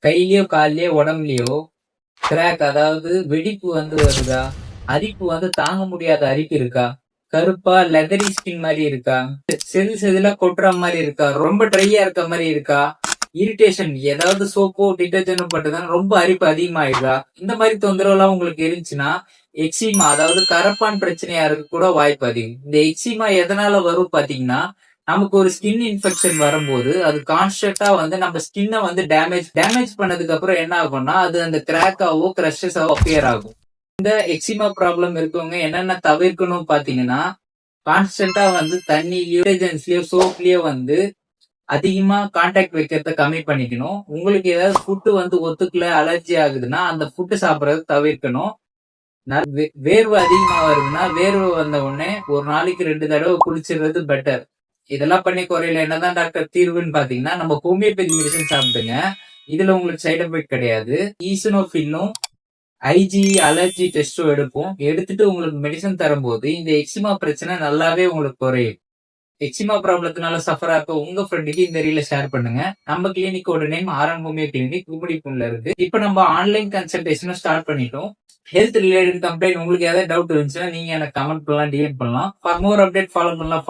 கையிலயோ கால்லயோ உடம்புலயோ crack, அதாவது வெடிப்பு வருதா? அரிப்பு தாங்க முடியாத அரிப்பு இருக்கா? கருப்பா லெதரி ஸ்கின் மாதிரி இருக்கா? செதில் செதிலா கொட்டுற மாதிரி இருக்கா? ரொம்ப ட்ரையா இருக்க மாதிரி இருக்கா? இரிட்டேஷன், ஏதாவது சோப்போ டிட்டர்ஜென்டோ பட்டுதான் ரொம்ப அரிப்பு அதிகமாயிருக்கா? இந்த மாதிரி தொந்தரவு எல்லாம் உங்களுக்கு இருந்துச்சுன்னா எக்ஸிமா, அதாவது கரப்பான் பிரச்சனையா இருக்க கூட வாய்ப்பு அதிகம். இந்த எக்ஸிமா எதனால வரும் பாத்தீங்கன்னா, நமக்கு ஒரு ஸ்கின் இன்ஃபெக்ஷன் வரும்போது அது கான்ஸ்டன்டா நம்ம ஸ்கின்னை டேமேஜ் டேமேஜ் பண்ணதுக்கு அப்புறம் என்ன ஆகும்னா அது அந்த கிராக்காவோ கிரஷஸாவோ அப்பியர் ஆகும். இந்த எக்ஸிமா ப்ராப்ளம் இருக்கவங்க என்னென்ன தவிர்க்கணும் பாத்தீங்கன்னா, கான்ஸ்டன்டா தண்ணிலயோ டிடர்ஜென்ட்ஸ்லயோ சோப்லயோ அதிகமா கான்டாக்ட் வைக்கிறத கம்மி பண்ணிக்கணும். உங்களுக்கு ஏதாவது ஃபுட்டு ஒத்துக்கல, அலர்ஜி ஆகுதுன்னா அந்த ஃபுட்டு சாப்பிடறத தவிர்க்கணும். வேர்வை அதிகமா வருதுன்னா வேர்வை வந்த உடனே ஒரு நாளைக்கு 2 தடவை குளிச்சிடுறது பெட்டர். இதெல்லாம் பண்ணி குறையில என்னதான் டாக்டர் தீர்வுன்னு பாத்தீங்கன்னா, நம்ம ஹோமியோபதி மெடிசன் சாப்பிடுங்க. இதுல உங்களுக்கு சைடு எஃபெக்ட் கிடையாது. ஈசனோஃபில்லும் ஐஜி அலர்ஜி டெஸ்டும் எடுப்போம். எடுத்துட்டு உங்களுக்கு மெடிசன் தரும்போது இந்த எக்ஸிமா பிரச்சனை நல்லாவே உங்களுக்கு குறையும். எக்ஸிமா ப்ராப்ளத்தினால சஃபர் ஆக உங்க ஃப்ரெண்டுக்கு இந்த ரீல ஷேர் பண்ணுங்க. நம்ம கிளினிக்கோட நேம் ஆர்என் ஹோமியோ கிளினிக், கும்மிடிப்பூண்ல இருக்கு. இப்ப நம்ம ஆன்லைன் கன்சல்டேஷனும் ஸ்டார்ட் பண்ணிட்டோம். ஹெல்த் ரிலேட்டட் கம்ப்ளைண்ட் உங்களுக்கு ஏதாவது டவுட் இருந்துச்சுன்னா நீங்க எனக்கு கமெண்ட் பண்ணலாம், டிஎம் பண்ணலாம். ஃபார் மோர் அப்டேட் ஃபாலோ பண்ணலாம்.